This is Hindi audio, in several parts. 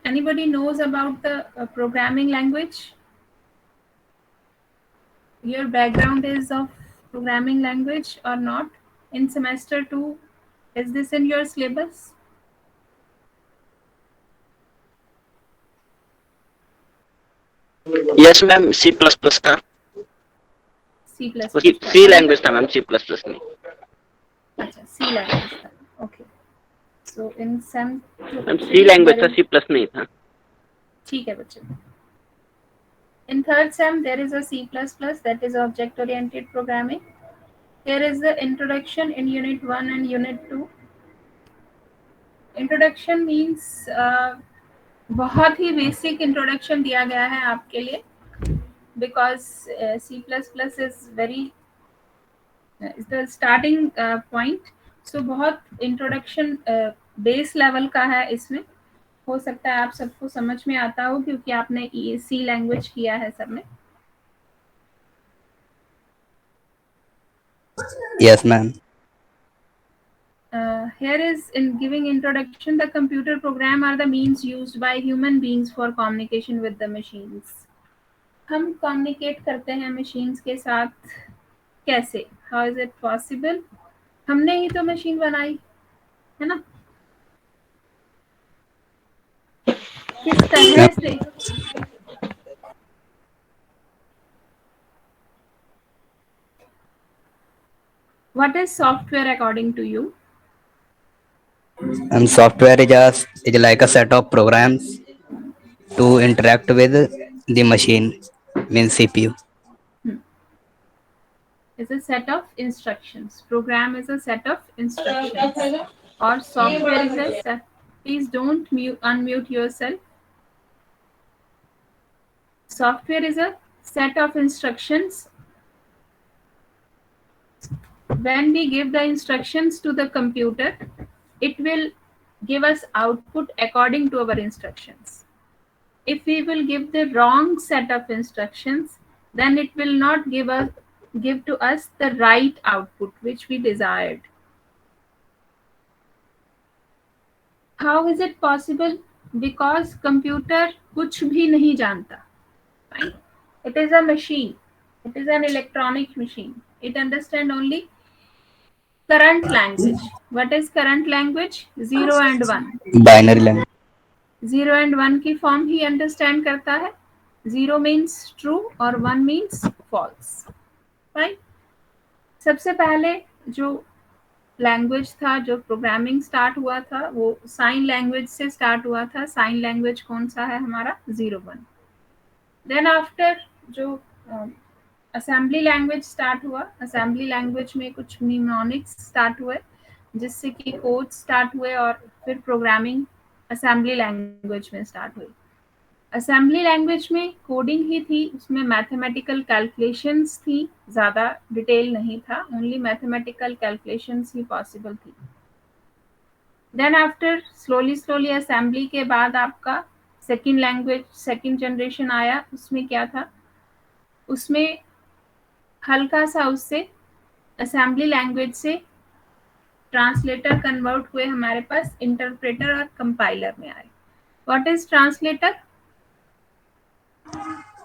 Anybody knows about the programming language? Your background is of programming language or not? In semester 2, is this in your syllabus? Yes ma'am, C plus plus का C++ का सी अभी लैंग्वेज तक? था मैम, सी प्लस प्लस नहीं। अच्छा, C language था. Okay. So in sem ma'am C 3 language there था, is. सी प्लस नहीं था। ठीक है बच्चे. In third sem there is a C++, that is object oriented programming. Here is the introduction in unit 1 and unit 2. Introduction means बहुत ही बेसिक इंट्रोडक्शन दिया गया है आपके लिए, because C++ is very is the starting point. So बहुत इंट्रोडक्शन बेस लेवल का है इसमें. हो सकता है आप सबको समझ में आता हो क्योंकि आपने सी लैंग्वेज किया है सब में. Yes, ma'am. Here is in giving introduction, the computer program are the means used by human beings for communication with the machines. हम कम्युनिकेट करते हैं मशीन्स के साथ कैसे? How is it possible? हमने ही तो मशीन बनाई है ना. किस तरह Ma'am, से? What is software according to you? software is like a set of programs to interact with the machine, means CPU. Is a set of instructions. Program is a set of instructions. Or software is a set. Please don't unmute yourself. Software is a set of instructions. When we give the instructions to the computer, it will give us output according to our instructions. If we will give the wrong set of instructions, then it will not give to us the right output which we desired. How is it possible? Because computer कुछ भी नहीं जानता. Fine. It is a machine. It is an electronic machine. It understands only current language. What is current language? 0 and 1. Binary language. 0 and 1 की फॉर्म ही अंडरस्टैंड करता है. 0 मीन्स ट्रू और 1 मीन्स फॉल्स. राइट. सबसे पहले जो लैंग्वेज था, जो प्रोग्रामिंग स्टार्ट हुआ था, वो साइन लैंग्वेज से स्टार्ट हुआ था. साइन लैंग्वेज कौन सा है हमारा? 0 1. देन आफ्टर जो असेंबली लैंग्वेज स्टार्ट हुआ. असेंबली लैंग्वेज में कुछ निमोनिक्स स्टार्ट हुए जिससे कि कोड स्टार्ट हुए और फिर प्रोग्रामिंग असेंबली लैंग्वेज में स्टार्ट हुई. असेंबली लैंग्वेज में कोडिंग ही थी, उसमें मैथमेटिकल कैलकुलेशंस थी, ज़्यादा डिटेल नहीं था, ओनली मैथमेटिकल कैलकुलेशंस ही पॉसिबल थी. देन आफ्टर स्लोली असेंबली के बाद आपका सेकंड लैंग्वेज, सेकंड जनरेशन आया. उसमें क्या था? उसमें हल्का सा उससे असेंबली लैंग्वेज से ट्रांसलेटर कन्वर्ट हुए हमारे पास इंटरप्रेटर और कंपाइलर में आए. What is translator?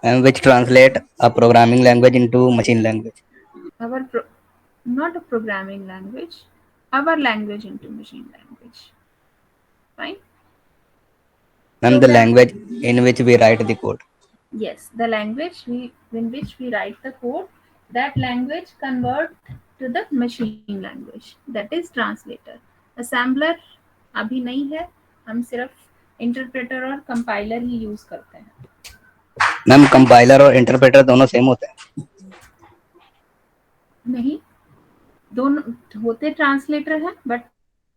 And which translate a programming language into machine language. Our not a programming language, our language into machine language. Fine. And the language in which we write the code. Yes, the language in which we write the code, that language convert to the machine language, that is translator. Assembler अभी नहीं है, हम सिर्फ इंटरप्रेटर और कंपाइलर ही यूज करते हैं. मैम कंपाइलर और इंटरप्रेटर दोनों सेम होते हैं? नहीं, दोनों होते ट्रांसलेटर हैं, बट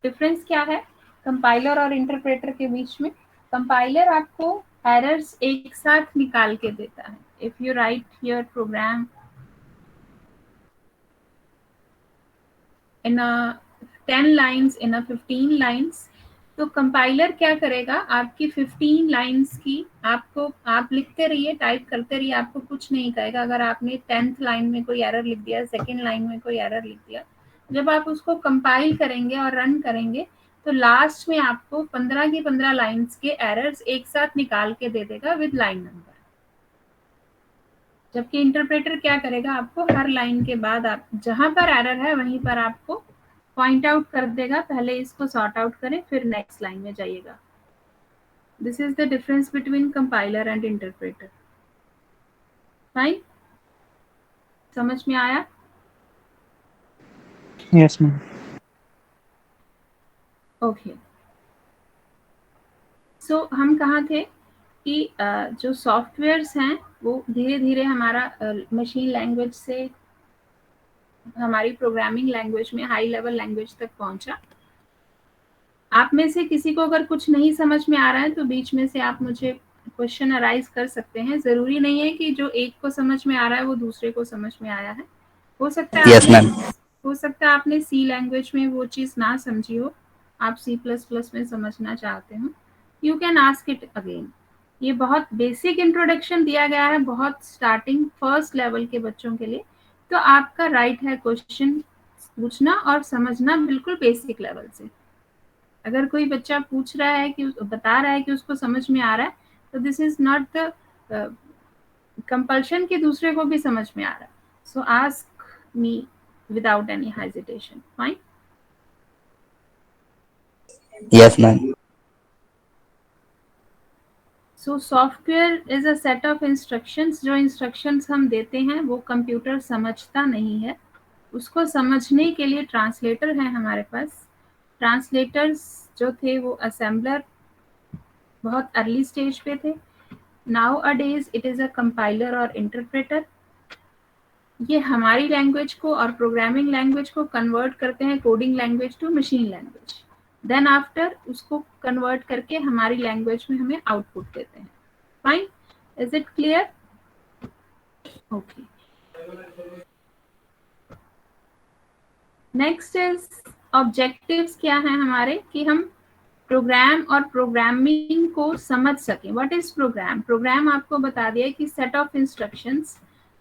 डिफरेंस क्या है कंपाइलर और इंटरप्रेटर के बीच में? कंपाइलर आपको एरर्स एक साथ निकाल के देता है. If you write your program in 10 lines, in 15 lines, तो कंपाइलर क्या करेगा? आपकी 15 लाइन्स की आपको, आप लिखते रहिए, टाइप करते रहिए, आपको कुछ नहीं कहेगा. अगर आपने 10th लाइन में कोई एरर लिख दिया, सेकेंड लाइन में कोई एरर लिख दिया, जब आप उसको कंपाइल करेंगे और रन करेंगे तो लास्ट में आपको 15 की 15 लाइंस के एरर्स एक साथ निकाल के दे देगा विद लाइन नंबर। जबकि इंटरप्रेटर क्या करेगा, आपको हर लाइन के बाद आप जहां पर एरर है वहीं पर आपको पॉइंट आउट कर देगा, पहले इसको सॉर्ट आउट करें फिर नेक्स्ट लाइन में जाइएगा। This is the difference between compiler and interpreter. Fine, समझ में आया? Yes ma'am. ओके, सो हम कहाँ थे कि जो सॉफ्टवेयर्स हैं वो धीरे धीरे हमारा मशीन लैंग्वेज से हमारी प्रोग्रामिंग लैंग्वेज में हाई लेवल लैंग्वेज तक पहुंचा। आप में से किसी को अगर कुछ नहीं समझ में आ रहा है तो बीच में से आप मुझे क्वेश्चन अराइज कर सकते हैं। जरूरी नहीं है कि जो एक को समझ में आ रहा है वो दूसरे को समझ में आया है। हो सकता है Yes, ma'am. हो सकता है आपने सी लैंग्वेज में वो चीज ना समझी हो, आप C++ में समझना चाहते हो, you can ask it again. ये बहुत बेसिक इंट्रोडक्शन दिया गया है, बहुत स्टार्टिंग फर्स्ट लेवल के बच्चों के लिए। तो आपका राइट है क्वेश्चन पूछना और समझना बिल्कुल बेसिक लेवल से। अगर कोई बच्चा पूछ रहा है कि बता रहा है कि उसको समझ में आ रहा है, तो this is not the compulsion कि दूसरे को भी समझ में आ रहा है। सो ask me without any hesitation. Fine, Yes, ma'am. So software is a set of instructions. जो इंस्ट्रक्शंस हम देते हैं वो कंप्यूटर समझता नहीं है, उसको समझने के लिए ट्रांसलेटर है हमारे पास। ट्रांसलेटर्स जो थे वो असेंबलर बहुत अर्ली स्टेज पे थे। Nowadays it is a compiler और interpreter। ये हमारी लैंग्वेज को और प्रोग्रामिंग लैंग्वेज को कन्वर्ट करते हैं coding language to machine language. Then after उसको कन्वर्ट करके हमारी लैंग्वेज में हमें आउटपुट देते हैं। Fine, is it clear? Okay, next is objectives. क्या है हमारे कि हम प्रोग्राम और प्रोग्रामिंग को समझ सकें। What is programme? प्रोग्राम आपको बता दिया कि सेट ऑफ इंस्ट्रक्शंस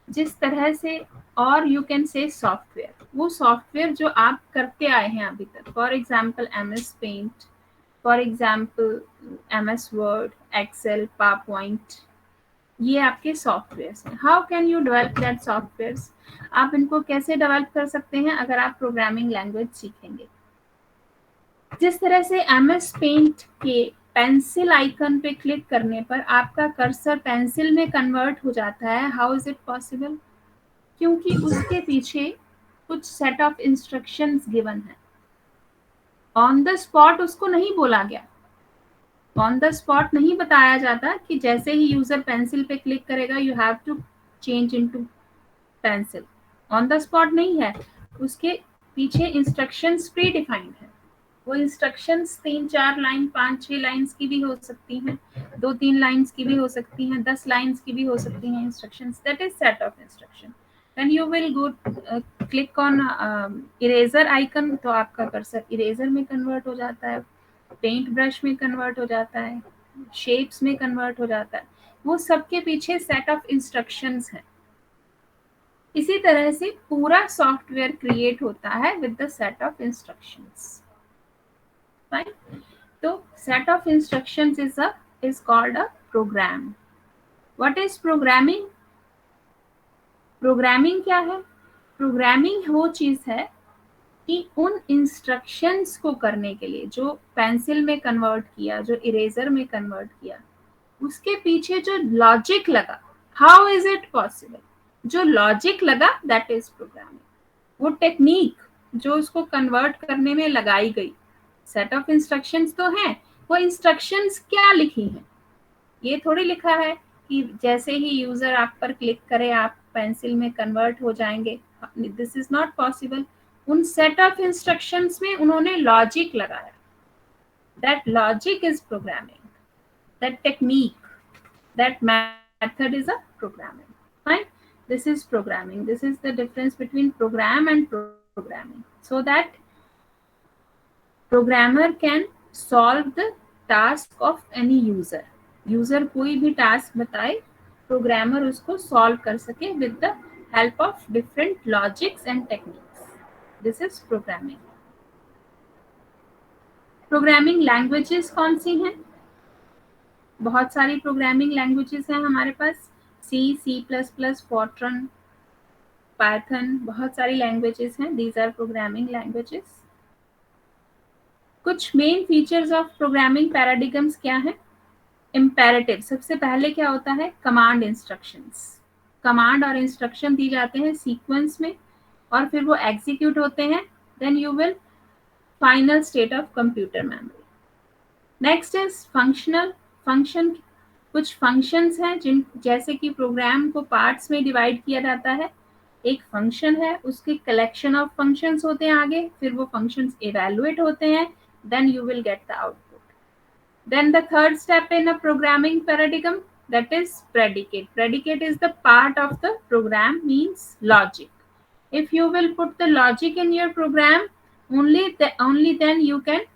जिस तरह से, और यू कैन से सॉफ्टवेयर, वो सॉफ्टवेयर जो आप करते आए हैं अभी तक। For example MS Paint, for example MS Word, Excel, PowerPoint, ये आपके सॉफ्टवेयर हैं। How can you develop that software? आप इनको कैसे डेवलप कर सकते हैं अगर आप प्रोग्रामिंग लैंग्वेज सीखेंगे। जिस तरह से MS पेंट के पेंसिल आइकन पे क्लिक करने पर आपका कर्सर पेंसिल में कन्वर्ट हो जाता है, हाउ इज इट पॉसिबल? क्योंकि उसके पीछे कुछ सेट ऑफ इंस्ट्रक्शंस गिवन है। ऑन द स्पॉट उसको नहीं बोला गया, ऑन द स्पॉट नहीं बताया जाता कि जैसे ही यूजर पेंसिल पे क्लिक करेगा you have to change into pencil. On the spot नहीं है, उसके पीछे इंस्ट्रक्शंस प्री डिफाइंड है। वो इंस्ट्रक्शंस 3-4 लाइन, 5-6 लाइंस की भी हो सकती हैं, 2-3 लाइंस की भी हो सकती हैं, 10 लाइंस की भी हो सकती हैं instructions. That is set of instruction. When you will go click on eraser icon, तो आपका कर्सर इरेजर में कन्वर्ट हो जाता है, पेंट ब्रश में कन्वर्ट हो जाता है, शेप्स में कन्वर्ट हो जाता है। वो सबके पीछे सेट ऑफ इंस्ट्रक्शंस हैं। इसी तरह से पूरा सॉफ्टवेयर क्रिएट होता है with the set of instructions. Fine, तो set of instructions is called a program. What is programming? Programming क्या है? प्रोग्रामिंग वो चीज है कि उन इंस्ट्रक्शंस को करने के लिए जो पेंसिल में कन्वर्ट किया, जो इरेजर में कन्वर्ट किया, उसके पीछे जो लॉजिक लगा, हाउ इज इट पॉसिबल? जो लॉजिक लगा दैट इज प्रोग्रामिंग। वो टेक्निक जो उसको कन्वर्ट करने में लगाई गई। सेट ऑफ इंस्ट्रक्शंस तो हैं, वो इंस्ट्रक्शंस क्या लिखी हैं? ये थोड़ी लिखा है कि जैसे ही यूजर आप पर क्लिक करे आप पेंसिल में कन्वर्ट हो जाएंगे। This is not possible. उन सेट ऑफ इंस्ट्रक्शंस में उन्होंने लॉजिक लगाया। That logic is programming, that technique, that method is a programming. Fine, this is programming. This is the difference between program and programming, so that programmer can solve the task of any user. User कोई भी टास्क बताए, प्रोग्रामर उसको सॉल्व कर सके with the help of different logics and techniques. This is programming. Programming languages कौन सी हैं? बहुत सारी प्रोग्रामिंग लैंग्वेजेस हैं हमारे पास, सी, C++, फॉर्ट्रन, पाइथन, बहुत सारी लैंग्वेजेस हैं. These R programming languages. कुछ main features of programming paradigms क्या है? इम्पेरेटिव, सबसे पहले क्या होता है? Command instructions. कमांड और इंस्ट्रक्शन दी जाते हैं सीक्वेंस में और फिर वो एग्जीक्यूट होते हैं. Then you will final state of computer memory. Next is functional. Function, कुछ फंक्शंस हैं जिन जैसे कि प्रोग्राम को पार्ट्स में डिवाइड किया जाता है. एक फंक्शन है, उसके कलेक्शन ऑफ फंक्शंस होते हैं आगे, फिर वो फंक्शंस इवैल्यूएट होते हैं, then you will get the output. Then the third step in a programming paradigm, that is predicate. Predicate is the part of the program, means logic. If you will put the logic in your program, only then you can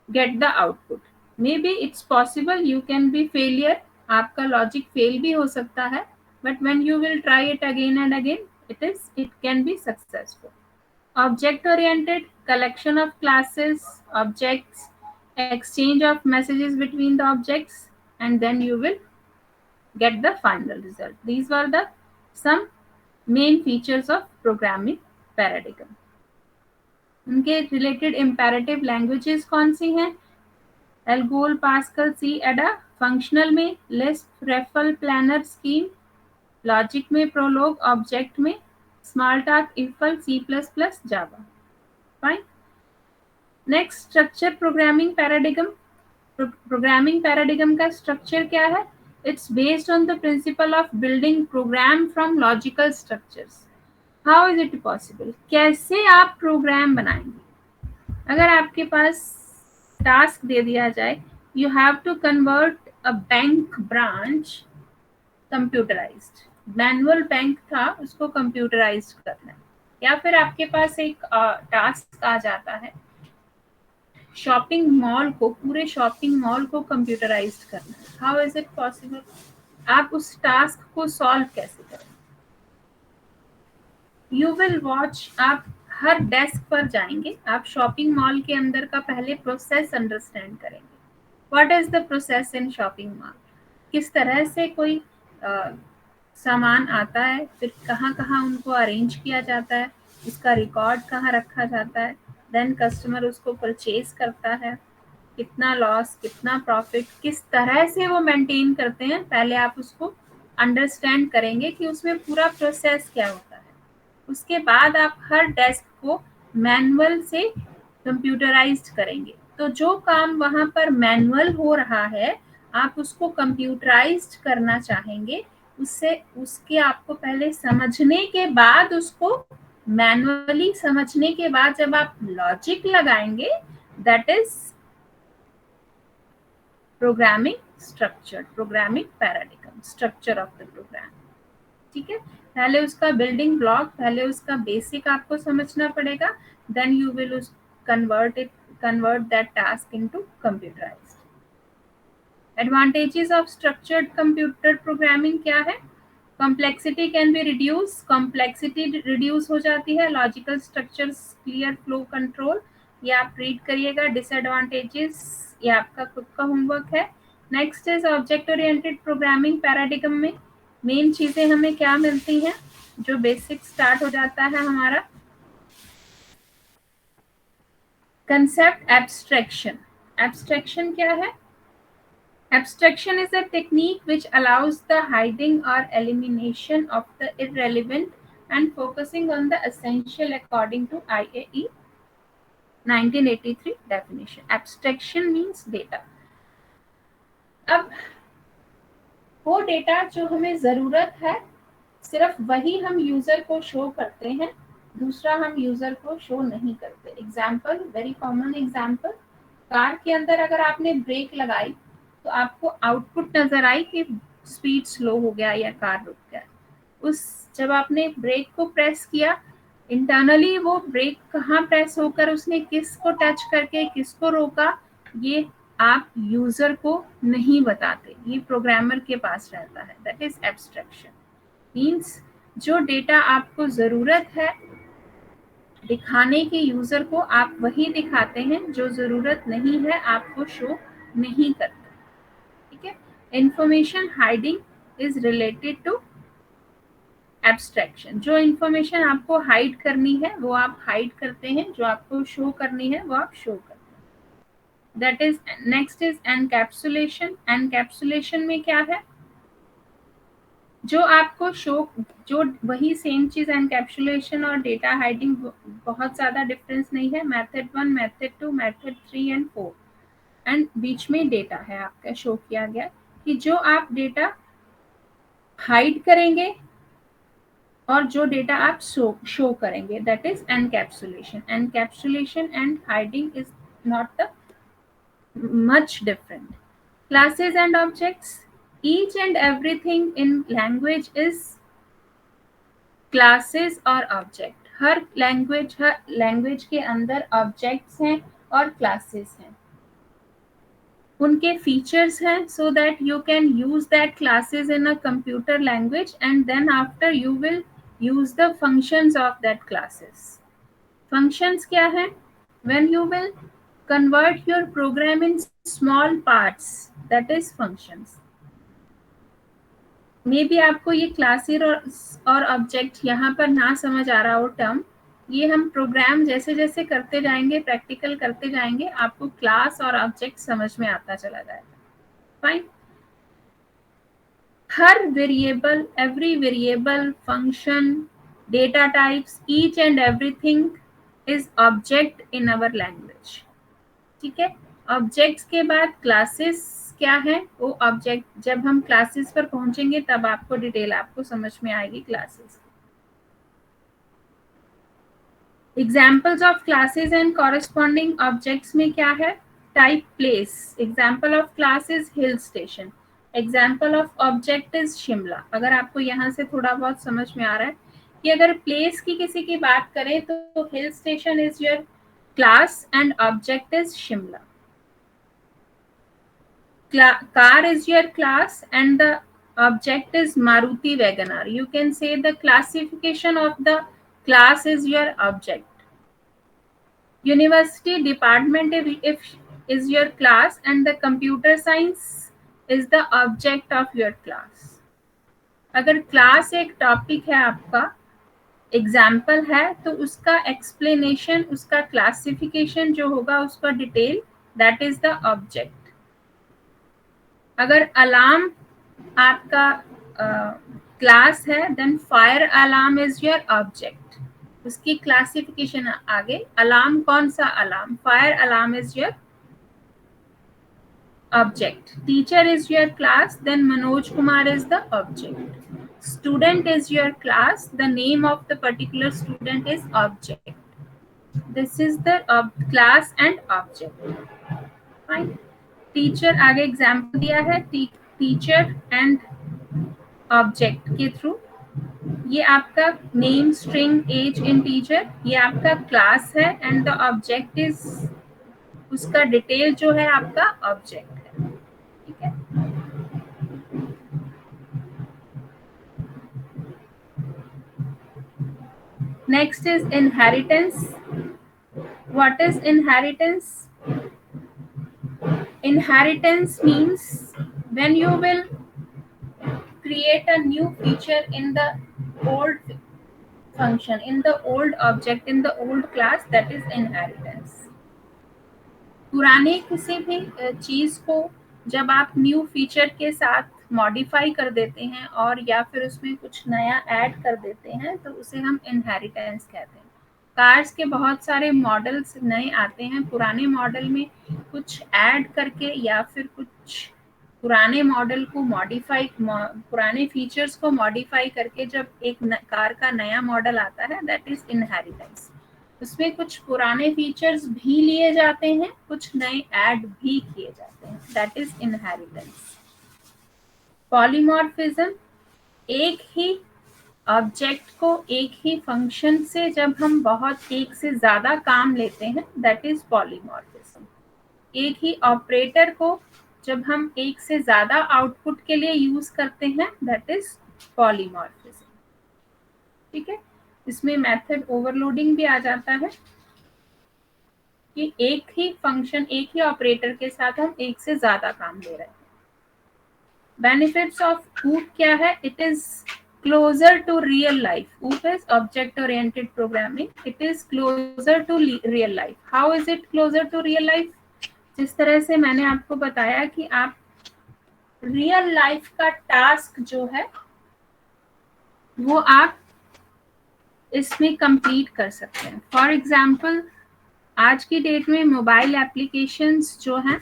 get the output. Maybe it's possible you can be failure, आपका logic fail भी हो सकता है, but when you will try it again and again, it can be successful. Object oriented, collection of classes, objects, exchange of messages between the objects, and then you will get the final result. These were the some main features of programming paradigm. उनके related imperative languages कौन सी हैं? Algol, Pascal, C, Ada. Functional में Lisp, Raffle, Planner, Scheme. Logic में Prolog, Object में Smalltalk, Eiffel, C++, Java. Fine. Next, structure programming paradigm. Programming paradigm का structure क्या है? It's based on the principle of building program from logical structures. How is it possible? कैसे आप प्रोग्राम बनाएंगे? अगर आपके पास टास्क दे दिया जाए, you have to convert a bank branch computerized. Manual bank था, उसको कंप्यूटराइज्ड करना है. या फिर आपके पास एक टास्क आ जाता है, शॉपिंग मॉल को, पूरे शॉपिंग मॉल को कंप्यूटराइज्ड करना है. How is it possible? आप उस टास्क को सॉल्व कैसे करें? You will watch. आप हर डेस्क पर जाएंगे, आप शॉपिंग मॉल के अंदर का पहले प्रोसेस अंडरस्टैंड करेंगे. What is the process in shopping mall? किस तरह से कोई सामान आता है, फिर कहाँ कहाँ उनको अरेंज किया जाता है, उसका रिकॉर्ड कहाँ रखा जाता है, देन कस्टमर उसको परचेज करता है, कितना लॉस, कितना प्रॉफिट, किस तरह से वो मेंटेन करते हैं, पहले आप उसको अंडरस्टैंड करेंगे कि उसमें पूरा प्रोसेस क्या होता है. उसके बाद आप हर डेस्क को मैनुअल से कंप्यूटराइज्ड करेंगे. तो जो काम वहाँ पर मैनुअल हो रहा है, आप उसको कंप्यूटराइज्ड करना चाहेंगे. उसके आपको पहले समझने के बाद, उसको मैनुअली समझने के बाद जब आप लॉजिक लगाएंगे, that is programming structure, programming paradigm, structure of the program. ठीक है, पहले उसका बिल्डिंग ब्लॉक, पहले उसका बेसिक आपको समझना पड़ेगा, then you will convert that task into computerized. Advantages of structured computer programming क्या है? Complexity can be reduced. Complexity reduce हो जाती है. Logical structures, clear flow control. ये आप रीड करिएगा. Disadvantages ये आपका खुद का होमवर्क है. Next is object oriented programming paradigm में मेन चीजें हमें क्या मिलती हैं? जो बेसिक स्टार्ट हो जाता है हमारा कंसेप्ट एब्स्ट्रैक्शन. एब्स्ट्रैक्शन क्या है? Abstraction is a technique which allows the hiding or elimination of the irrelevant and focusing on the essential according to IAE 1983 definition. Abstraction means data. अब वो डेटा जो हमें ज़रूरत है, सिर्फ वही हम यूज़र को शो करते हैं, दूसरा हम यूज़र को शो नहीं करते. Example, very common example, car के अंदर अगर आपने ब्रेक लगाई तो आपको आउटपुट नजर आई कि स्पीड स्लो हो गया या कार रुक गया. जब आपने ब्रेक को प्रेस किया, इंटरनली वो ब्रेक कहाँ प्रेस होकर उसने किसको टच करके किसको रोका, ये आप यूजर को नहीं बताते, ये प्रोग्रामर के पास रहता है. That is abstraction. मीन्स जो डेटा आपको जरूरत है दिखाने के यूजर को आप वही दिखाते हैं जो जरूरत नहीं है आपको शो नहीं करते, ठीक है। Information hiding is related to abstraction. जो इंफॉर्मेशन आपको हाइड करनी है वो आप हाइड करते हैं, जो आपको शो करनी है वो आप शो करते हैं। That is next is encapsulation. Encapsulation में क्या है, जो आपको शो, जो वही सेम चीज एनकैप्सुलेशन और डेटा हाइडिंग बहुत ज्यादा डिफरेंस नहीं है। Method 1, method 2, method 3 and 4 and बीच में डेटा है आपका शो किया गया कि जो आप डेटा हाइड करेंगे और जो डेटा आप शो करेंगे, that is encapsulation. Encapsulation and hiding is not the much different. Classes and objects. Each and everything in language is classes और object. हर language के अंदर objects हैं और classes हैं, उनके features हैं, so that you can use that classes in a computer language and then after you will use the functions of that classes. Functions क्या है? When you will convert your program in small parts, that is functions. May be आपको ये क्लासेस और ऑब्जेक्ट यहाँ पर ना समझ आ रहा हो टर्म, ये हम प्रोग्राम जैसे जैसे करते जाएंगे, प्रैक्टिकल करते जाएंगे, आपको क्लास और ऑब्जेक्ट समझ में आता चला जाएगा। फाइन। हर variable, every variable, function, data types, each and everything is object in our language, ठीक है। ऑब्जेक्ट्स के बाद क्लासेस क्या है, वो ऑब्जेक्ट जब हम क्लासेस पर पहुंचेंगे तब आपको डिटेल आपको समझ में आएगी classes. Examples of classes and corresponding objects में क्या है? Type place. Example of class is hill station. Example of object is Shimla. अगर आपको यहाँ से थोड़ा बहुत समझ में आ रहा है कि अगर प्लेस की किसी की बात करें तो hill station is your class and object is Shimla. Car is your class and the object is Maruti WagonR. You can say the classification of the class is your object. University department if is your class and the computer science is the object of your class. अगर class एक topic है आपका, एग्जाम्पल है, तो उसका एक्सप्लेनेशन, उसका क्लासिफिकेशन जो होगा, उसका detail, that is the object. अगर अलार्म आपका क्लास है, then fire alarm is your object. उसकी क्लासिफिकेशन आगे, अलार्म कौन सा alarm, fire alarm is your object. Teacher is your class, then Manoj Kumar is the object. Student is your class, the name of the particular student is object. This is the class and object. Fine. Teacher आगे एग्जाम्पल दिया है, टीचर एंड ऑब्जेक्ट के थ्रू. ये आपका नेम, स्ट्रिंग, एज, इंटीजर, ये आपका क्लास है एंड द ऑब्जेक्ट इज, उसका डिटेल जो है आपका ऑब्जेक्ट है, ठीक है. Next is inheritance. What is inheritance? Inheritance means when you will create a new feature in the old function, in the old object, in the old class, that is inheritance. पुराने किसी भी चीज को जब आप न्यू फीचर के साथ मॉडिफाई कर देते हैं और या फिर उसमें कुछ नया ऐड कर देते हैं तो उसे हम इनहेरिटेंस कहते हैं. कार्स के बहुत सारे मॉडल्स नए आते हैं, पुराने मॉडल में कुछ ऐड करके या फिर कुछ पुराने मॉडल को मॉडिफाई, पुराने फीचर्स को मॉडिफाई करके जब एक कार का नया मॉडल आता है, दैट इज इनहेरिटेंस. उसमें कुछ पुराने फीचर्स भी लिए जाते हैं, कुछ नए ऐड भी किए जाते हैं, दैट इज इनहेरिटेंस. पॉलीमॉर्फिज्म, एक ही ऑब्जेक्ट को एक ही फंक्शन से जब हम बहुत एक से ज्यादा काम लेते हैं, दैट इज पॉलीमॉर्फिज्म. एक ही ऑपरेटर को जब हम एक से ज्यादा आउटपुट के लिए यूज करते हैं, दैट इज पॉलीमॉर्फिज्म, ठीक है. इसमें मेथड ओवरलोडिंग भी आ जाता है कि एक ही फंक्शन, एक ही ऑपरेटर के साथ हम एक से ज्यादा काम ले रहे हैं। बेनिफिट्स ऑफ OOP क्या है? It is closer to real life. OOP is object oriented programming. It is closer to real life. How is it closer to real life? जिस तरह से मैंने आपको बताया कि आप रियल लाइफ का टास्क जो है वो आप इसमें कंप्लीट कर सकते हैं। फॉर एग्जाम्पल, आज की डेट में मोबाइल एप्लीकेशंस जो हैं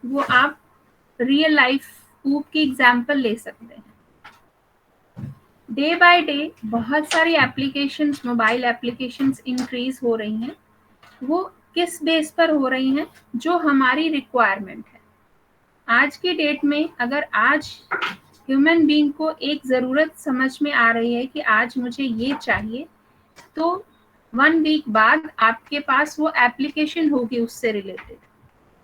वो आप रियल लाइफ OOP की एग्जाम्पल ले सकते हैं। डे बाय डे बहुत सारी एप्लीकेशंस, मोबाइल एप्लीकेशंस इंक्रीज हो रही हैं। वो किस बेस पर हो रही हैं? जो हमारी रिक्वायरमेंट है। आज की डेट में अगर आज ह्यूमन बीइंग को एक ज़रूरत समझ में आ रही है कि आज मुझे ये चाहिए, तो 1 वीक बाद आपके पास वो एप्लीकेशन होगी उससे रिलेटेड।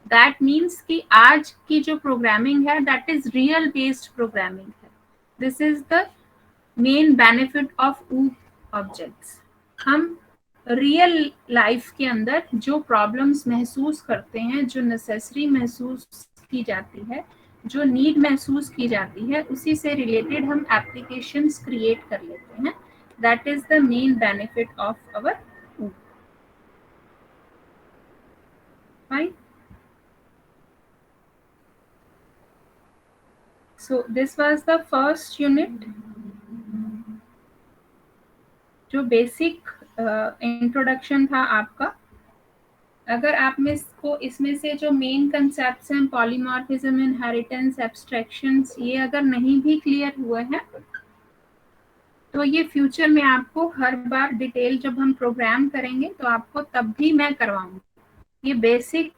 दैट मीन्स कि आज की जो प्रोग्रामिंग है that is real based programming है। This is the main benefit of OOP objects. हम रियल लाइफ के अंदर जो प्रॉब्लम्स महसूस करते हैं, जो नेसेसरी महसूस की जाती है, जो नीड महसूस की जाती है, उसी से रिलेटेड हम एप्लीकेशंस क्रिएट कर लेते हैं। That is the main benefit of our OOP. Fine. So this was the first unit, जो बेसिक इंट्रोडक्शन था आपका। अगर आप में को इसमें से जो मेन कंसेप्ट्स हैं, पॉलीमॉर्फिज्म, इनहेरिटेंस, एब्स्ट्रैक्शंस, ये अगर नहीं भी क्लियर हुए हैं तो ये फ्यूचर में आपको हर बार डिटेल जब हम प्रोग्राम करेंगे तो आपको तब भी मैं करवाऊंगी। ये बेसिक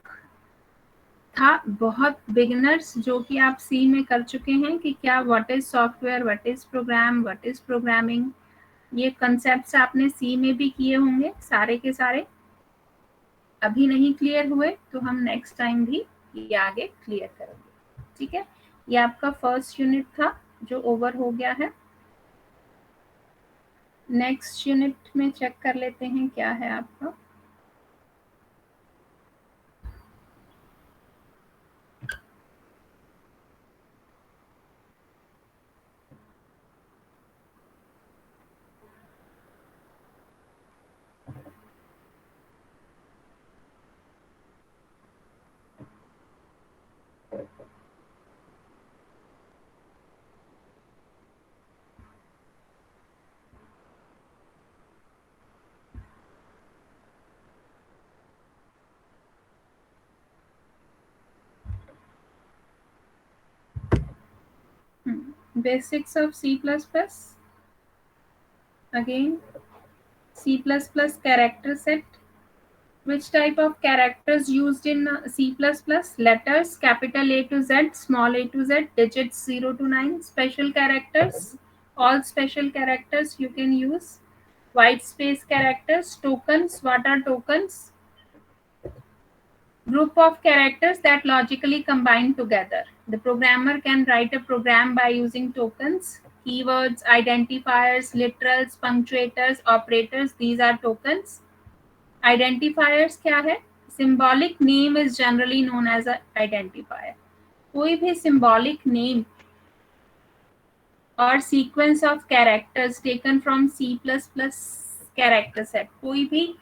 था। बहुत बिगिनर्स जो कि आप सी में कर चुके हैं कि क्या what is software, what is program, what is programming, ये कंसेप्ट्स आपने सी में भी किए होंगे सारे के सारे। अभी नहीं क्लियर हुए तो हम नेक्स्ट टाइम भी ये आगे क्लियर करेंगे। ठीक है, ये आपका फर्स्ट यूनिट था जो ओवर हो गया है। नेक्स्ट यूनिट में चेक कर लेते हैं क्या है आपका। Basics of C++. Again, C++ character set. Which type of characters used in C++? Letters, capital A to Z, small a to Z, digits 0 to 9. Special characters, all special characters you can use. White space characters, tokens. What are tokens? Group of characters that logically combine together. The programmer can write a program by using tokens. Keywords, identifiers, literals, punctuators, operators, these are tokens. Identifiers क्या है? Symbolic name is generally known as an identifier. कोई भी symbolic name or sequence of characters taken from C++ character set, कोई भी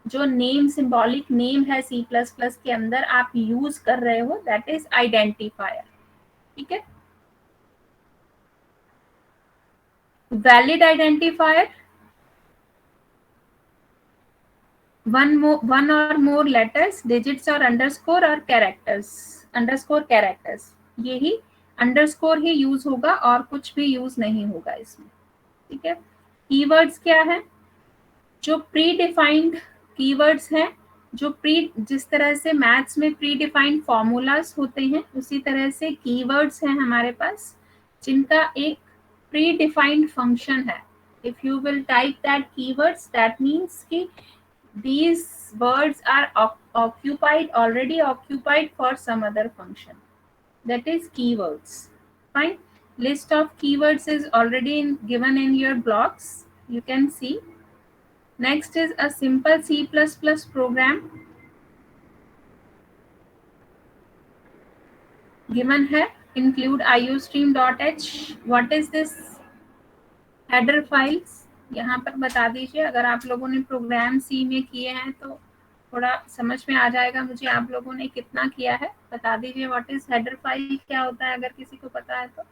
जो नेम, सिंबॉलिक नेम है C++ के अंदर आप यूज कर रहे हो, दैट इज आइडेंटिफायर। ठीक है, वैलिड आइडेंटिफायर, वन और मोर लेटर्स, डिजिट्स और अंडरस्कोर और कैरेक्टर्स, अंडरस्कोर कैरेक्टर्स, यही अंडरस्कोर ही यूज होगा और कुछ भी यूज नहीं होगा इसमें। ठीक है, कीवर्ड्स क्या है? जो प्री डिफाइंड कीवर्ड्स हैं, जो जिस तरह से मैथ्स में प्री डिफाइंड फॉर्मूलाज होते हैं, उसी तरह से कीवर्ड्स हैं हमारे पास जिनका एक प्री डिफाइंड फंक्शन है। If you will type that keywords, that means कि these words are already occupied for some other function, that is keywords. Fine, list of keywords is already given in your blocks, you can see. Next is a simple C++ program. Given है include iostream.h. What is this? Header files यहाँ पर बता दीजिए. अगर आप लोगों ने प्रोग्राम सी में किए हैं तो थोड़ा समझ में आ जाएगा मुझे आप लोगों ने कितना किया है. बता दीजिए व्हाट इज हेडर फाइल, क्या होता है अगर किसी को पता है तो.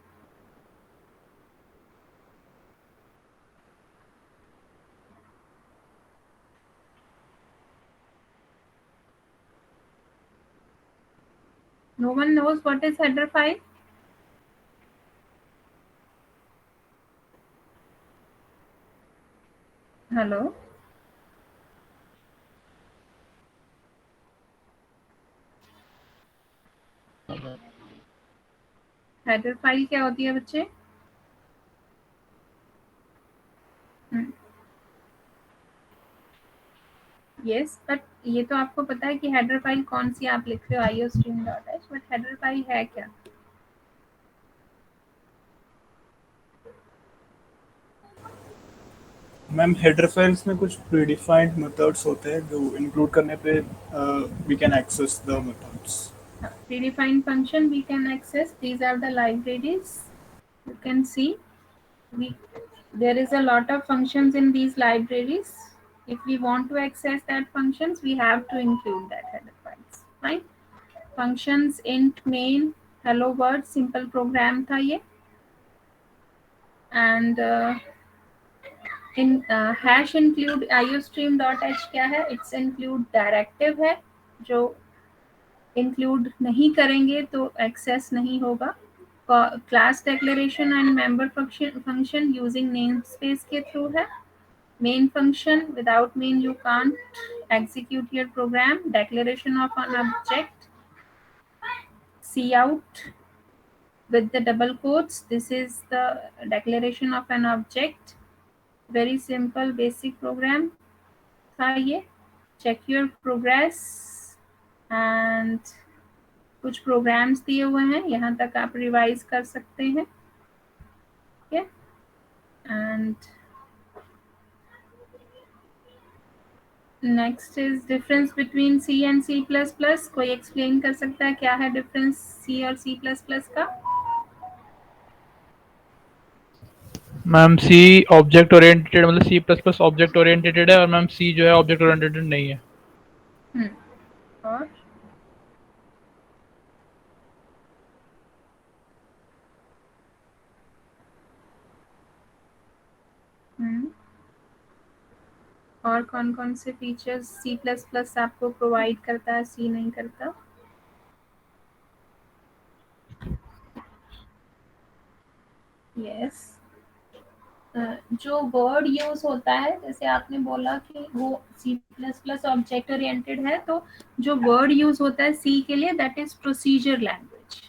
No one knows what is header file? Hello. Header file क्या होती है बच्चे? यस, बट ये तो आपको पता है कि हेडर फाइल कौन सी आप लिख रहे हो iostream.h, बट हेडर फाइल है क्या? मैम हेडर फाइल्स में कुछ प्रीडिफाइंड मेथड्स होते हैं जो इंक्लूड करने पे we can access the methods. Predefined function we can access. These are the libraries. You can see there is a lot of functions in these libraries. If we want to access that functions, we have to include that header files. Right? Functions int main hello world simple program था ये. And in hash include iostream.h क्या है? It's include directive है जो इंक्लूड नहीं करेंगे तो एक्सेस नहीं होगा. Class declaration and member function using name space के थ्रू है. Main function without main you can't execute your program. declaration of an object, cout with the double quotes, this is the declaration of an object. very simple basic program था ये. check your progress and कुछ प्रोग्राम्स दिए हुए हैं, यहाँ तक आप रिवाइज कर सकते हैं. ठीक है. And next is difference between C and C plus plus. कोई एक्सप्लेन कर सकता है क्या है डिफरेंस सी और सी प्लस प्लस का? मैम सी ऑब्जेक्ट ओरिएंटेड मतलब C plus plus object oriented है और मैम सी जो है ऑब्जेक्ट ओरिएंटेड नहीं है. और और कौन कौन से फीचर्स सी प्लस प्लस आपको प्रोवाइड करता है, सी नहीं करता? यस. जो वर्ड यूज होता है, जैसे आपने बोला कि वो C plus plus object oriented है, तो जो वर्ड यूज होता है सी के लिए दैट इज प्रोसीजर लैंग्वेज.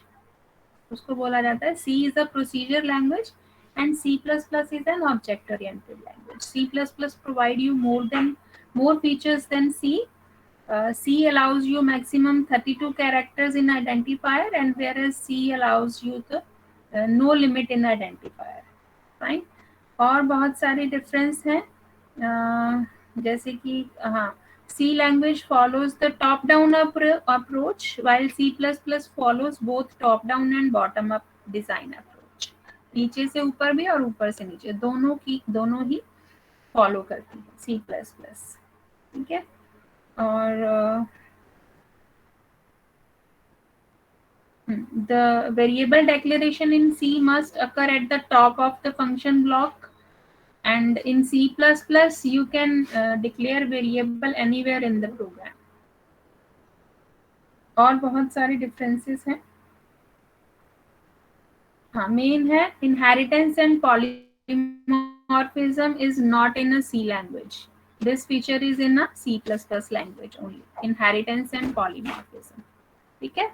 उसको बोला जाता है C is a procedure language and C plus plus is an object oriented language. C plus plus provide you more features than C. C allows you maximum 32 characters in identifier, and whereas C allows you the no limit in identifier. Fine. और बहुत सारे डिफरेंस हैं. जैसे कि हाँ, C language follows the top down approach while C++ follows both top down and bottom up design approach. नीचे से ऊपर भी और ऊपर से नीचे दोनों ही फॉलो करती है C++. ठीक है. और the variable declaration in C must occur at the top of the function block, and in C++ you can declare variable anywhere in the program. और बहुत सारे differences हैं. हाँ, main है inheritance and polymorphism is not in a C language. This feature is in a C++ language only. Inheritance and polymorphism. ठीक है.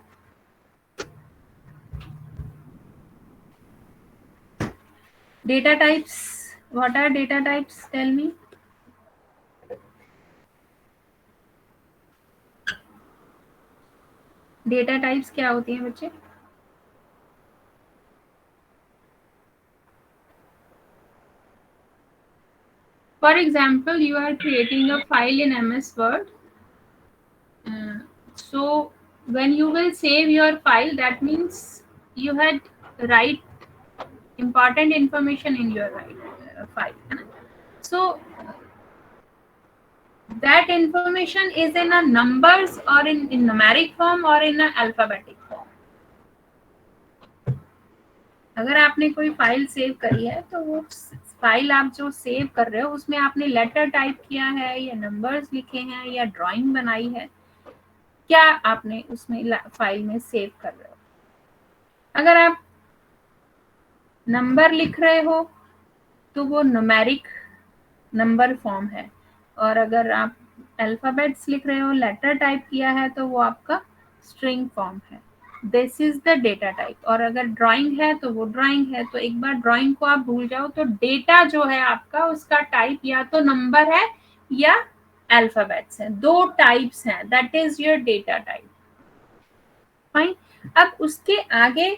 Data types. What are data types? Tell me. Data types क्या होती हैं बच्चे? For example, you are creating a file in MS Word. So when you will save your file, that means you had write important information in your file. So that information is in a numbers or in numeric form or in a alphabetic form. अगर आपने कोई फाइल सेव करी है तो वो फाइल आप जो सेव कर रहे हो उसमें आपने लेटर टाइप किया है या नंबर्स लिखे हैं या ड्राइंग बनाई है, क्या आपने उसमें फाइल में सेव कर रहे हो. अगर आप नंबर लिख रहे हो तो वो न्यूमेरिक नंबर फॉर्म है, और अगर आप अल्फाबेट्स लिख रहे हो, लेटर टाइप किया है, तो वो आपका स्ट्रिंग फॉर्म है. This is the data type. और अगर ड्राइंग है तो वो ड्राइंग है. तो एक बार ड्राइंग को आप भूल जाओ तो डेटा जो है आपका उसका टाइप या तो नंबर है या अल्फाबेट्स है. दो टाइप्स हैं. That is your data type. Fine. अब उसके आगे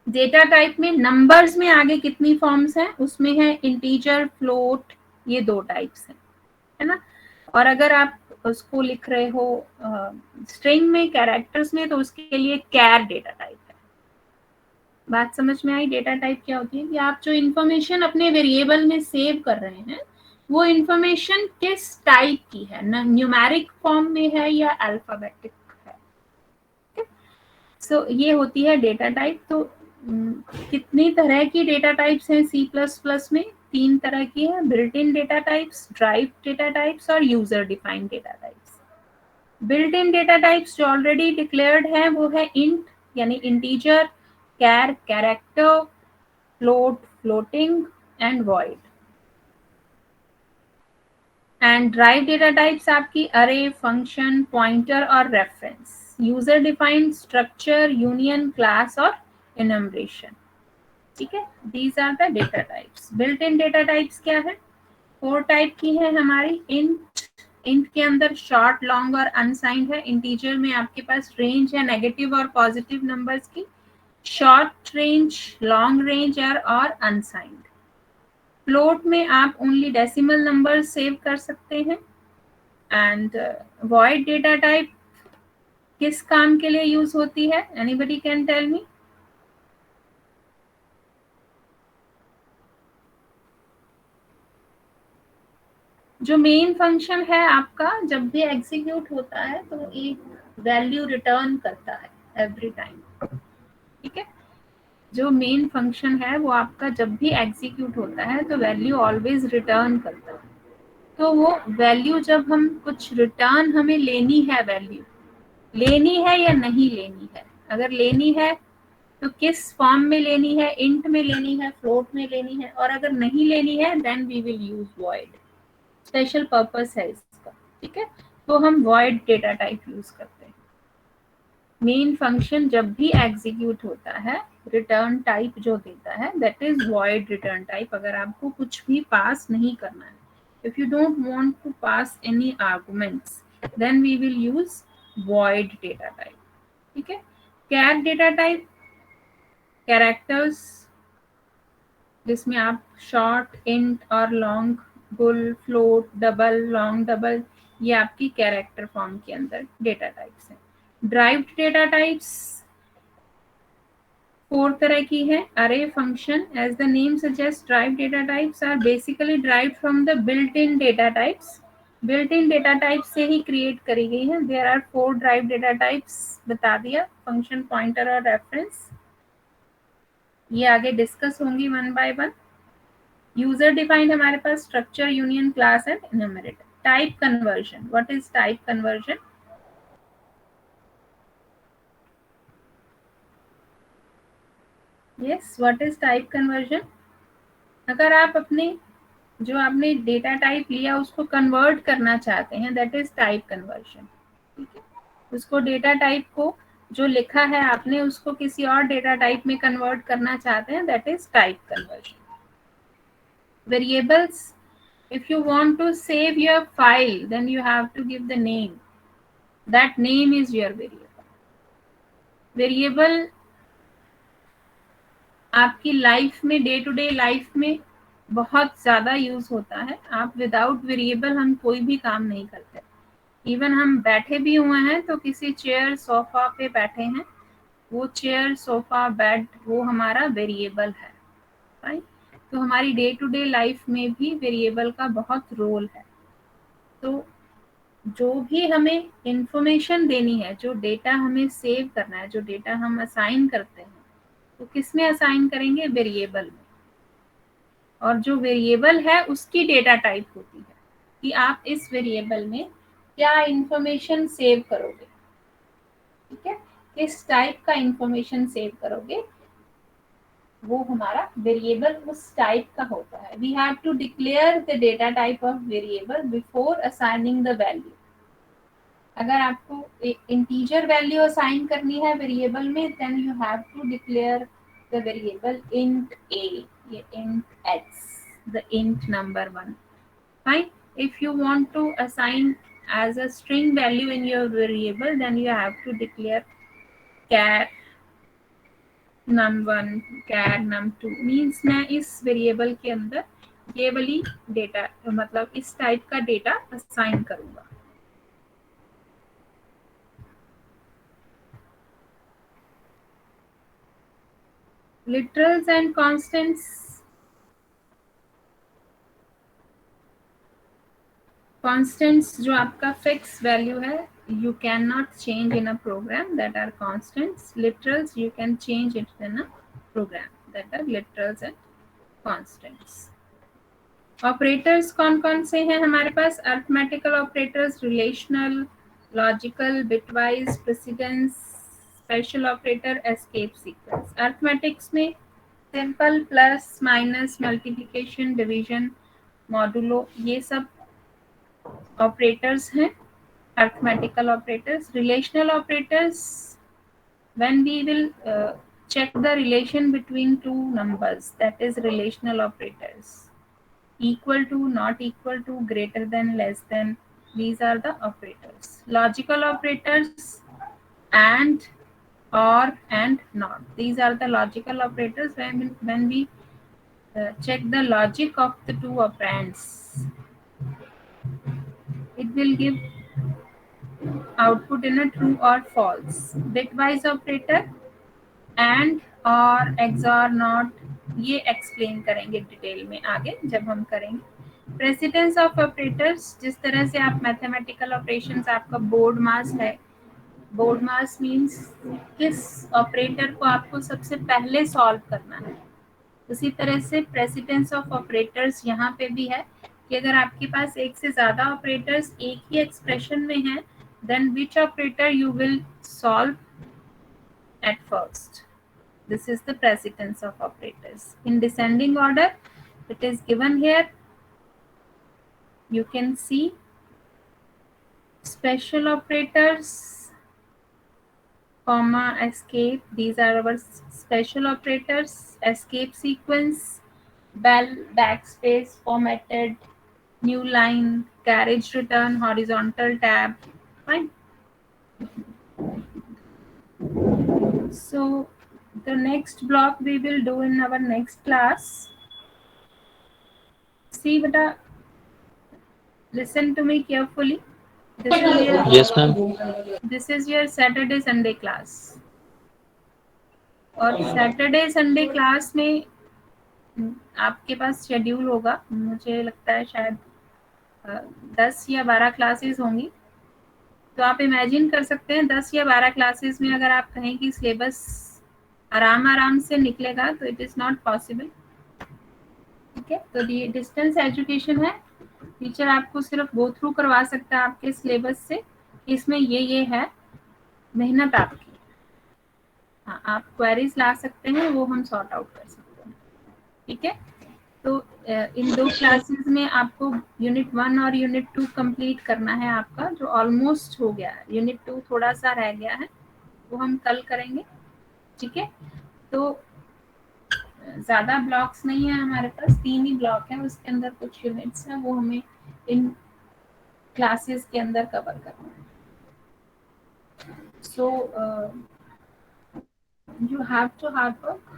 डेटा टाइप में नंबर्स में आगे कितनी फॉर्म्स हैं? उसमें है इंटीजर, फ्लोट, ये दो टाइप्स हैं, है ना. और अगर आप उसको लिख रहे हो स्ट्रिंग में, कैरेक्टर्स में, तो उसके लिए कैर डेटा टाइप है. बात समझ में आई? डेटा टाइप क्या होती है कि आप जो इंफॉर्मेशन अपने वेरिएबल में सेव कर रहे हैं वो इंफॉर्मेशन किस टाइप की है, न्यूमेरिक फॉर्म में है या अल्फाबेटिक है. सो ये होती है डेटा टाइप. तो कितनी तरह की डेटा टाइप्स हैं C++ में? 3 तरह की है. Built in data types, derived data types और user defined data types. Built in data types जो ऑलरेडी डिक्लेयर्ड है वो है इंट यानी integer, char character, float floating and void. And derived data types आपकी अरे, फंक्शन, पॉइंटर और reference. User defined structure, union, class और enumeration. ठीक है. These are the data types. built in data types क्या है? 4 टाइप की है हमारी. int के अंदर शॉर्ट, लॉन्ग और अनसाइंड है. इंटीजर में आपके पास रेंज है नेगेटिव और पॉजिटिव नंबर्स की. शॉर्ट रेंज, लॉन्ग रेंज और अनसाइंड. फ्लोट में आप ओनली डेसिमल नंबर सेव कर सकते हैं. एंड वॉइड डेटा टाइप किस काम के लिए यूज होती है? Anybody can tell me? जो मेन फंक्शन है आपका जब भी एग्जीक्यूट होता है तो एक वैल्यू रिटर्न करता है एवरी टाइम. ठीक है. जो मेन फंक्शन है वो आपका जब भी एग्जीक्यूट होता है तो वैल्यू ऑलवेज रिटर्न करता है. तो वो वैल्यू जब हम कुछ रिटर्न हमें लेनी है, वैल्यू लेनी है या नहीं लेनी है. अगर लेनी है तो किस फॉर्म में लेनी है? इंट में लेनी है, फ्लोट में लेनी है. और अगर नहीं लेनी है then we will use void. Special purpose है इसका. ठीक है. तो हम वॉइड डेटा टाइप यूज करते हैं. मेन फंक्शन जब भी एग्जीक्यूट होता है रिटर्न टाइप जो देता है that is void return type. अगर आपको कुछ भी पास नहीं करना है, if you don't want to pass any arguments then we will use void data type. ठीक है. कैर डेटा टाइप कैरेक्टर्स जिसमें आप शॉर्ट, इंट और long, bool, float, double, long double, ये आपकी कैरेक्टर फॉर्म के अंदर डेटा टाइप्स हैं. ड्राइव्ड डेटा टाइप्स 4 तरह की है. अरे, function. As the name suggest derived data types are basically derived from the built in data types. Built in data types से ही क्रिएट करी गई है. There are 4 derived data types बता दिया. फंक्शन, पॉइंटर और रेफरेंस. ये आगे डिस्कस होंगी one by one. User defined हमारे पास structure, union, class and enumerator. Type conversion. What is type conversion? Yes, what is type conversion? अगर आप अपने जो आपने डेटा टाइप लिया उसको कन्वर्ट करना चाहते हैं दैट इज टाइप कन्वर्जन. ठीक है. उसको डेटा टाइप को जो लिखा है आपने उसको किसी और डेटा टाइप में कन्वर्ट करना चाहते हैं that is type conversion. variables, if you want to save your file then you have to give the name. That name is your variable. variable आपकी लाइफ में, डे टू डे लाइफ में बहुत ज़्यादा यूज़ होता है। आप विदाउट वेरिएबल हम कोई भी काम नहीं करते। इवन हम बैठे भी हुए हैं तो किसी चेयर सोफा पे बैठे हैं, वो चेयर सोफा बेड वो हमारा वेरिएबल है, राइट। तो हमारी डे टू डे लाइफ में भी वेरिएबल का बहुत रोल है। तो जो भी हमें इंफॉर्मेशन देनी है, जो डेटा हमें सेव करना है, जो डेटा हम असाइन करते हैं, तो किस में असाइन करेंगे? वेरिएबल में। और जो वेरिएबल है उसकी डेटा टाइप होती है कि आप इस वेरिएबल में क्या इंफॉर्मेशन सेव करोगे, ठीक है, किस टाइप का इंफॉर्मेशन सेव करोगे, वो हमारा वेरिएबल उस टाइप का होता है। We have to declare the data type of variable before assigning the value. अगर आपको इंटीजर वैल्यू असाइन करनी है वेरिएबल में, then you have to declare the variable int a, ये int x, the int number 1, fine. If you want to assign as a string value in your variable, then you have to declare char num1 char num2, means मैं इस वेरिएबल के अंदर ये वाली डेटा मतलब इस टाइप का डेटा असाइन करूंगा। Literals and constants. Constants जो आपका फिक्स वैल्यू है, you cannot change in a program, that are constants. Literals you can change it in a program, that are literals and constants. Operators कौन कौन से हैं हमारे पास? Arithmetical operators, relational, logical, bitwise, precedence, special operator, escape sequence. Arithmetics में simple, plus, minus, multiplication, division, modulo, ये सब ऑपरेटर्स हैं arithmetical operators. Relational operators, when we will check the relation between two numbers, that is relational operators. Equal to, not equal to, greater than, less than, these are the operators. Logical operators, and, or, and, not, these are the logical operators when we check the logic of the two operands. It will give output in a true or false. Bitwise operator, and, और, XOR, not, ये एक्सप्लेन करेंगे डिटेल में आगे जब हम करेंगे। प्रेसिडेंस ऑफ ऑपरेटर्स, जिस तरह से आप मैथमेटिकल ऑपरेशंस, आपका बोर्ड मास है, बोर्ड मास मीन्स किस ऑपरेटर को आपको सबसे पहले सॉल्व करना है, उसी तरह से प्रेसिडेंस ऑफ ऑपरेटर्स यहाँ पे भी है कि अगर आपके पास एक से ज़्यादा ऑपरेटर्स एक ही एक्सप्रेशन में हैं, then which operator you will solve at first. This is the precedence of operators. In descending order, it is given here. You can see special operators, comma, escape. These are our special operators. Escape sequence, bell, backspace, formatted, new line, carriage return, horizontal tab. Fine. So the next block we will do in our next class. See, beta, listen to me carefully. Yes, ma'am. This is your Saturday Sunday class. और सैटरडे संडे क्लास में आपके पास शेड्यूल होगा, मुझे लगता है शायद 10 या 12 क्लासेस होंगी। तो आप इमेजिन कर सकते हैं 10 या 12 क्लासेस में अगर आप कहें कि सिलेबस आराम से निकलेगा तो इट इज़ नॉट पॉसिबल, ठीक है। तो ये डिस्टेंस एजुकेशन है, टीचर आपको सिर्फ गो थ्रू करवा सकता है आपके सिलेबस से, इसमें ये है, मेहनत आपकी। हाँ, आप क्वेरीज ला सकते हैं, वो हम सॉर्ट आउट कर सकते हैं, ठीक है। तो इन 2 क्लासेस में आपको यूनिट 1 और यूनिट 2 कंप्लीट करना है आपका, जो ऑलमोस्ट हो गया है। यूनिट 2 थोड़ा सा रह गया है, वो हम कल करेंगे, ठीक है। तो ज़्यादा ब्लॉक्स नहीं है हमारे पास, 3 ही ब्लॉक है, उसके अंदर कुछ यूनिट्स हैं, वो हमें इन क्लासेस के अंदर कवर करना है। सो you have to hard work,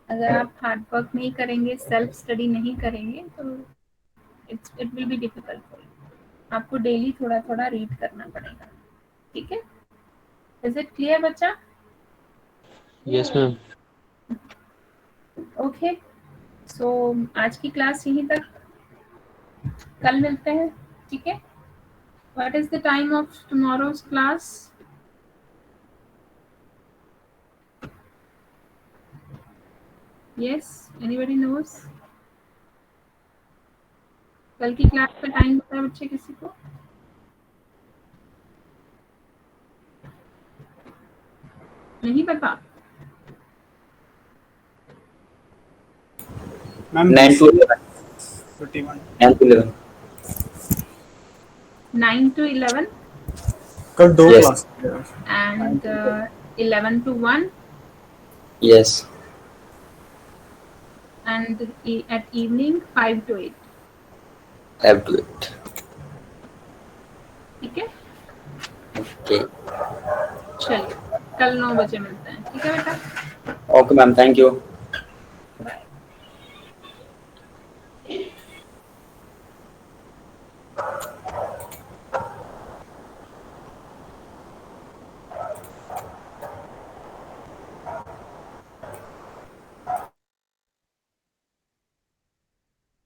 अगर आप हार्ड वर्क नहीं करेंगे, सेल्फ स्टडी नहीं करेंगे तो it will be difficult for you. आपको डेली थोड़ा थोड़ा रीड करना पड़ेगा, ठीक है? इज इट क्लियर बच्चा? Yes ma'am. ओके, सो आज की क्लास यहीं तक, कल मिलते हैं, ठीक है? What is the time of tomorrow's class? Yes, anybody knows? कल की क्लास का टाइम पता है बच्चे किसी को? नहीं पता? Ma'am 9 to 11. 31 9 to 11. 9 to 11 कल 2 Yes. Class and 11 to 1 Yes. and at evening 5 to 8, Have to it. ठीक है? Okay. चलिए, कल 9 बजे मिलते हैं, ठीक है बेटा? Okay, ma'am. Thank you.